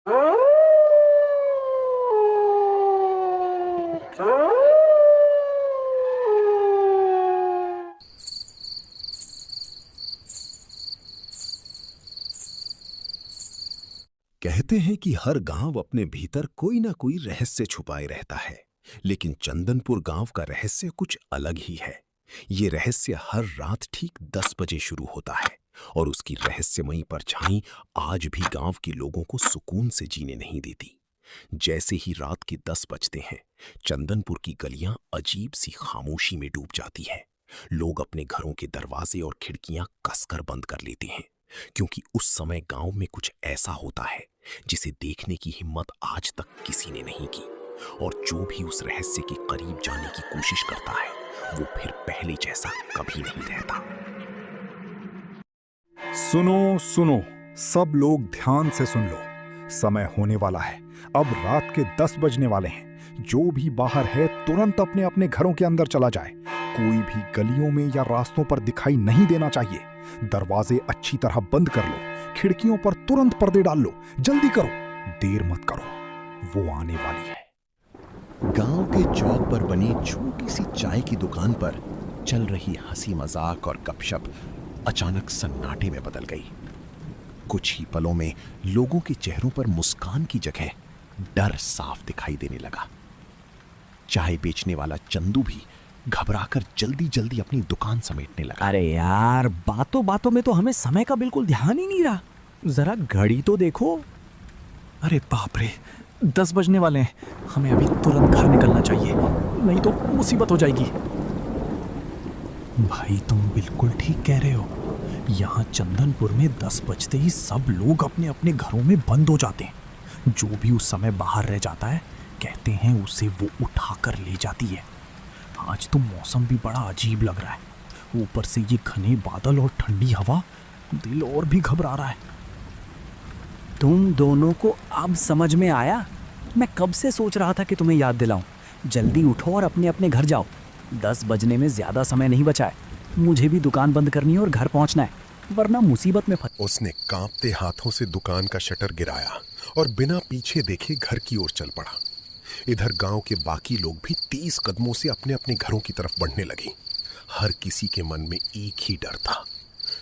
कहते हैं कि हर गांव अपने भीतर कोई ना कोई रहस्य छुपाए रहता है, लेकिन चंदनपुर गांव का रहस्य कुछ अलग ही है। ये रहस्य हर रात ठीक 10 बजे शुरू होता है और उसकी रहस्यमयी परछाई आज भी गांव के लोगों को सुकून से जीने नहीं देती। जैसे ही रात के 10 बजते हैं, चंदनपुर की गलियां अजीब सी खामोशी में डूब जाती है। लोग अपने घरों के दरवाजे और खिड़कियां कसकर बंद कर लेते हैं, क्योंकि उस समय गांव में कुछ ऐसा होता है जिसे देखने की हिम्मत आज तक किसी ने नहीं की। और जो भी उस रहस्य के करीब जाने की कोशिश करता है, वो फिर पहले जैसा कभी नहीं रहता। सुनो सुनो, सब लोग ध्यान से सुन लो। समय होने वाला है, अब रात के 10 बजने वाले हैं। जो भी बाहर है तुरंत अपने अपने घरों के अंदर चला जाए। कोई भी गलियों में या रास्तों पर दिखाई नहीं देना चाहिए। दरवाजे अच्छी तरह बंद कर लो, खिड़कियों पर तुरंत पर्दे डाल लो। जल्दी करो, देर मत करो, वो आने वाली है। गांव के चौक पर बनी छोटी सी चाय की दुकान पर चल रही हंसी मजाक और गपशप अचानक सन्नाटे में बदल गई। कुछ ही पलों में लोगों के चेहरों पर मुस्कान की जगह डर साफ दिखाई देने लगा। चाय बेचने वाला चंदू भी घबराकर जल्दी जल्दी अपनी दुकान समेटने लगा। अरे यार, बातों बातों में तो हमें समय का बिल्कुल ध्यान ही नहीं रहा। जरा घड़ी तो देखो। अरे बाप रे, 10 बजने वाले हैं। हमें अभी तुरंत घर निकलना चाहिए, नहीं तो मुसीबत हो जाएगी। भाई तुम बिल्कुल ठीक कह रहे हो। यहाँ चंदनपुर में 10 बजते ही सब लोग अपने अपने घरों में बंद हो जाते हैं। जो भी उस समय बाहर रह जाता है, कहते हैं उसे वो उठा कर ले जाती है। आज तो मौसम भी बड़ा अजीब लग रहा है। ऊपर से ये घने बादल और ठंडी हवा, दिल और भी घबरा रहा है। तुम दोनों को अब समझ में आया? मैं कब से सोच रहा था कि तुम्हें याद दिलाऊं। जल्दी उठो और अपने अपने घर जाओ। 10 बजने में ज्यादा समय नहीं बचा है। मुझे भी दुकान बंद करनी है और घर पहुंचना है, वरना मुसीबत में फंस। उसने कांपते हाथों से दुकान का शटर गिराया और बिना पीछे देखे घर की ओर चल पड़ा। इधर गांव के बाकी लोग भी तेज कदमों से अपने अपने घरों की तरफ बढ़ने लगे। हर किसी के मन में एक ही डर था।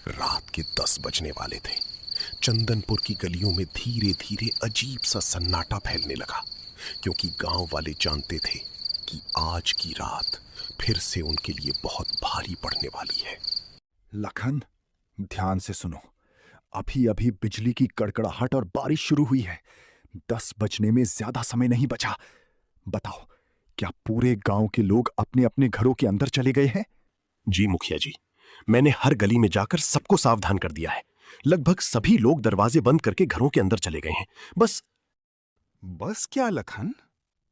रात के 10 बजने वाले थे। चंदनपुर की गलियों में धीरे धीरे अजीब सा सन्नाटा फैलने लगा, क्योंकि गांव वाले जानते थे कि आज की रात फिर से उनके लिए बहुत भारी पड़ने वाली है। लखन, ध्यान से सुनो। अभी अभी बिजली की कड़कड़ाहट और बारिश शुरू हुई है। 10 बजने में ज्यादा समय नहीं बचा। बताओ, क्या पूरे गांव के लोग अपने अपने घरों के अंदर चले गए हैं? जी मुखिया जी, मैंने हर गली में जाकर सबको सावधान कर दिया है। लगभग सभी लोग दरवाजे बंद करके घरों के अंदर चले गए हैं। बस क्या लखन?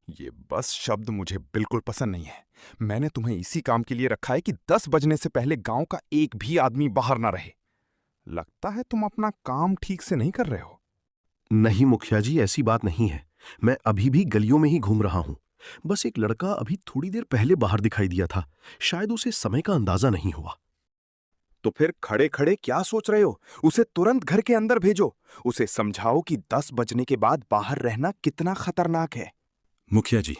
ये बस शब्द मुझे बिल्कुल पसंद नहीं है। मैंने तुम्हें इसी काम के लिए रखा है कि 10 बजने से पहले गांव का एक भी आदमी बाहर ना रहे। लगता है तुम अपना काम ठीक से नहीं कर रहे हो। नहीं मुखिया जी, ऐसी बात नहीं है। मैं अभी भी गलियों में ही घूम रहा हूं। बस एक लड़का अभी थोड़ी देर पहले बाहर दिखाई दिया था। शायद उसे समय का अंदाजा नहीं हुआ। तो फिर खड़े खड़े क्या सोच रहे हो? उसे तुरंत घर के अंदर भेजो। उसे समझाओ कि 10 बजने के बाद बाहर रहना कितना खतरनाक है। मुखिया जी,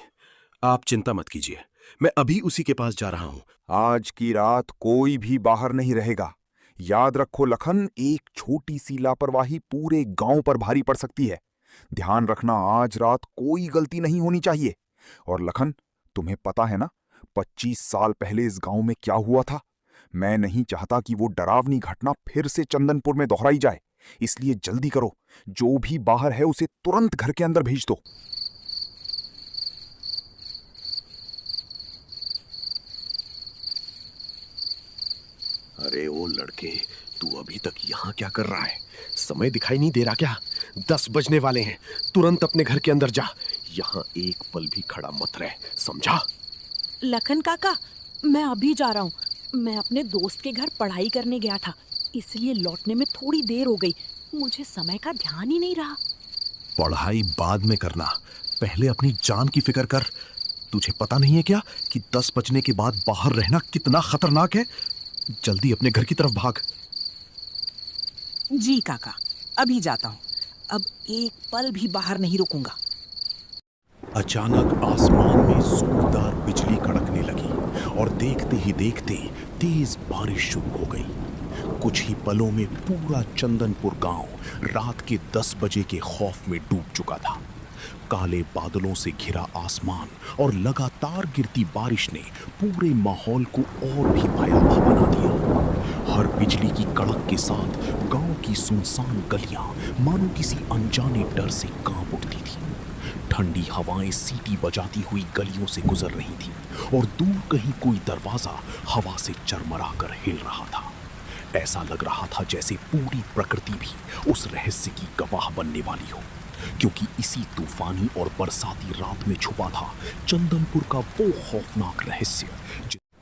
आप चिंता मत कीजिए, मैं अभी उसी के पास जा रहा हूं। आज की रात कोई भी बाहर नहीं रहेगा। याद रखो लखन, एक छोटी सी लापरवाही पूरे गांव पर भारी पड़ सकती है। ध्यान रखना, आज रात कोई गलती नहीं होनी चाहिए। और लखन, तुम्हें पता है ना 25 साल पहले इस गांव में क्या हुआ था? मैं नहीं चाहता कि वो डरावनी घटना फिर से चंदनपुर में दोहराई जाए। इसलिए जल्दी करो, जो भी बाहर है उसे तुरंत घर के अंदर भेज दो। अरे ओ लड़के, तू अभी तक यहाँ क्या कर रहा है? समय दिखाई नहीं दे रहा क्या? 10 बजने वाले हैं। तुरंत अपने घर के अंदर जा। यहाँ एक पल भी खड़ा मत रह, समझा? लखन काका, मैं अभी जा रहा हूँ। मैं अपने दोस्त के घर पढ़ाई करने गया था, इसलिए लौटने में थोड़ी देर हो गई। मुझे समय का ध्यान ही नहीं रहा। पढ़ाई बाद में करना, पहले अपनी जान की फिक्र कर। तुझे पता नहीं है क्या कि 10 बजने के बाद बाहर रहना कितना खतरनाक है? जल्दी अपने घर की तरफ भाग। जी काका, अभी जाता हूँ। अब एक पल भी बाहर नहीं रुकूंगा। अचानक आसमान में जोरदार बिजली कड़कने लगी और देखते ही देखते तेज बारिश शुरू हो गई। कुछ ही पलों में पूरा चंदनपुर गांव रात के 10 बजे के खौफ में डूब चुका था। काले बादलों से घिरा आसमान और लगातार गिरती बारिश ने पूरे माहौल को और भी भयावह बना दिया। हर बिजली की कड़क के साथ गांव की सुनसान गलियां मानो किसी अनजाने डर से कांप उठती थीं। ठंडी हवाएं सीटी बजाती हुई गलियों से गुजर रही थीं और दूर कहीं कोई दरवाजा हवा से चरमराकर हिल रहा था। ऐसा लग रहा था जैसे पूरी प्रकृति भी उस रहस्य की गवाह बनने वाली हो, क्योंकि इसी तूफानी और बरसाती रात में छुपा था चंदनपुर का वो खौफनाक रहस्य।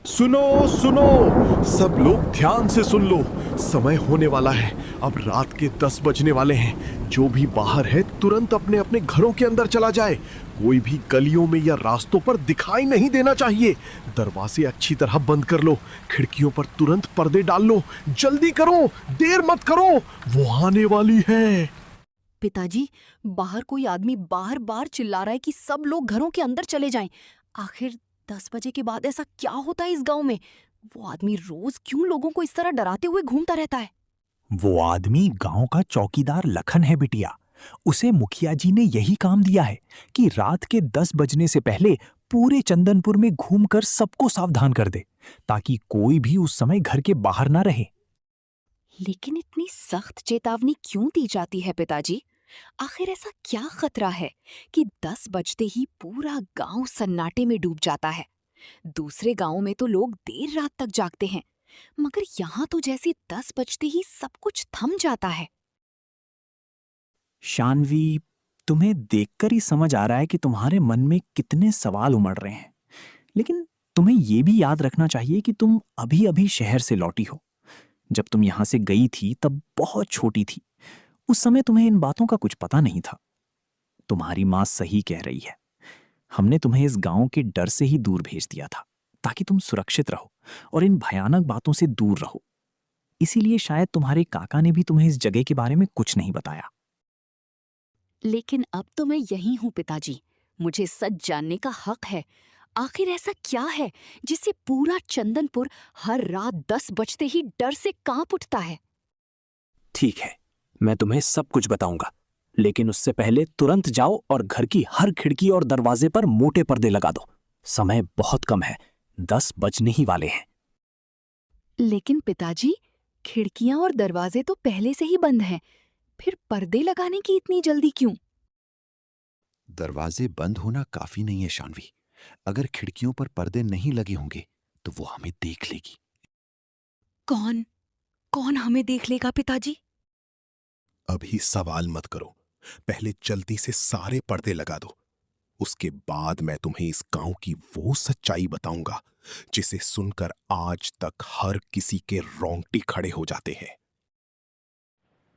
सुनो सुनो, सब लोग ध्यान से सुन लो। समय होने वाला है, अब रात के 10 बजने वाले हैं। जो भी बाहर है तुरंत अपने अपने घरों के अंदर चला जाए। कोई भी गलियों में या रास्तों पर दिखाई नहीं देना चाहिए। दरवाजे अच्छी तरह बंद कर लो, खिड़कियों पर तुरंत पर्दे डाल लो। जल्दी करो, देर मत करो, वो आने वाली है। पिताजी, बाहर कोई आदमी बार बार चिल्ला रहा है कि सब लोग घरों के अंदर चले जाएं। आखिर 10 बजे के बाद ऐसा क्या होता है इस गांव में? वो आदमी रोज क्यों लोगों को इस तरह डराते हुए घूमता रहता है? वो आदमी गांव का चौकीदार लखन है बिटिया। उसे मुखिया जी ने यही काम दिया है कि रात के 10 बजने से पहले पूरे चंदनपुर में घूमकर सबको सावधान कर दे, ताकि कोई भी उस समय घर के बाहर ना रहे। लेकिन इतनी सख्त चेतावनी क्यों दी जाती है पिताजी? आखिर ऐसा क्या खतरा है कि 10 बजते ही पूरा गांव सन्नाटे में डूब जाता है? दूसरे गांवों में तो लोग देर रात तक जागते हैं, मगर यहाँ तो जैसे 10 बजते ही सब कुछ थम जाता है। शानवी, तुम्हें देखकर ही समझ आ रहा है कि तुम्हारे मन में कितने सवाल उमड़ रहे हैं। लेकिन तुम्हें ये भी याद रखना चाहिए कि तुम अभी अभी शहर से लौटी हो। जब तुम यहाँ से गई थी तब बहुत छोटी थी। उस समय तुम्हें इन बातों का कुछ पता नहीं था। तुम्हारी माँ सही कह रही है। हमने तुम्हें इस गांव के डर से ही दूर भेज दिया था, ताकि तुम सुरक्षित रहो और इन भयानक बातों से दूर रहो। इसीलिए शायद तुम्हारे काका ने भी तुम्हें इस जगह के बारे में कुछ नहीं बताया। लेकिन अब तो मैं यहीं हूँ पिताजी। मुझे सच जानने का हक है। आखिर ऐसा क्या है जिससे पूरा चंदनपुर हर रात 10 बजते ही डर से कांप उठता है? ठीक है, मैं तुम्हें सब कुछ बताऊंगा, लेकिन उससे पहले तुरंत जाओ और घर की हर खिड़की और दरवाजे पर मोटे पर्दे लगा दो। समय बहुत कम है, 10 बजने ही वाले हैं। लेकिन पिताजी, खिड़कियां और दरवाजे तो पहले से ही बंद हैं, फिर पर्दे लगाने की इतनी जल्दी क्यों? दरवाजे बंद होना काफी नहीं है शानवी। अगर खिड़कियों पर पर्दे नहीं लगे होंगे तो वो हमें देख लेगी। कौन कौन हमें देख लेगा पिताजी? अभी सवाल मत करो, पहले जल्दी से सारे पर्दे लगा दो। उसके बाद मैं तुम्हें इस गांव की वो सच्चाई बताऊंगा जिसे सुनकर आज तक हर किसी के रोंगटे खड़े हो जाते हैं।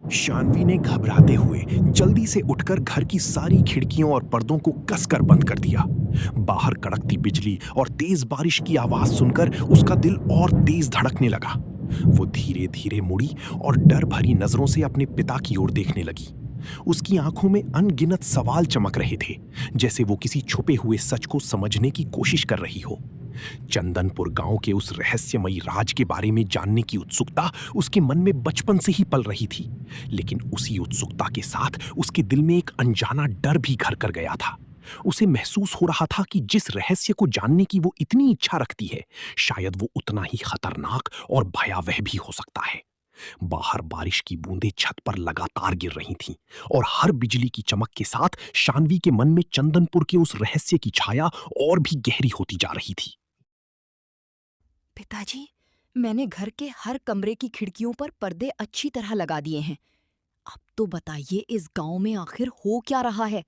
शानवी ने घबराते हुए जल्दी से उठकर घर की सारी खिड़कियों और पर्दों को कसकर बंद कर दिया। बाहर कड़कती बिजली और तेज बारिश की आवाज सुनकर उसका दिल और तेज धड़कने लगा। वो धीरे धीरे मुड़ी और डर भरी नजरों से अपने पिता की ओर देखने लगी। उसकी आंखों में अनगिनत सवाल चमक रहे थे, जैसे वो किसी छुपे हुए सच को समझने की कोशिश कर रही हो। चंदनपुर गांव के उस रहस्यमयी राज के बारे में जानने की उत्सुकता उसके मन में बचपन से ही पल रही थी, लेकिन उसी उत्सुकता के साथ उसके दिल में एक अनजाना डर भी घर कर गया था। उसे महसूस हो रहा था कि जिस रहस्य को जानने की वो इतनी इच्छा रखती है, शायद वो उतना ही खतरनाक और भयावह भी हो सकता है। बाहर बारिश की बूंदें छत पर लगातार गिर रही थीं और हर बिजली की चमक के साथ शानवी के मन में चंदनपुर के उस रहस्य की छाया और भी गहरी होती जा रही थी। पिताजी, मैंने घर के हर कमरे की खिड़कियों पर पर्दे अच्छी तरह लगा दिए हैं। अब तो बताइए इस गांव में आखिर हो क्या रहा है?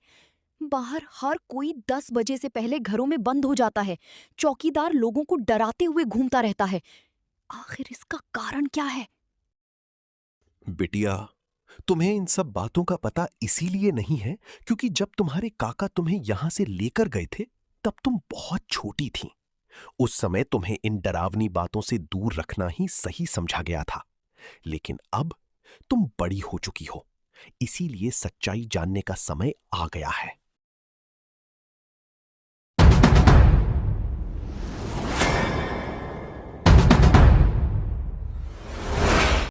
बाहर हर कोई 10 बजे से पहले घरों में बंद हो जाता है। चौकीदार लोगों को डराते हुए घूमता रहता है। आखिर इसका कारण क्या है? बिटिया, तुम्हें इन सब बातों का पता इसीलिए नहीं है क्योंकि जब तुम्हारे काका तुम्हें यहां से लेकर गए थे तब तुम बहुत छोटी थीं। उस समय तुम्हें इन डरावनी बातों से दूर रखना ही सही समझा गया था, लेकिन अब तुम बड़ी हो चुकी हो। इसीलिए सच्चाई जानने का समय आ गया है।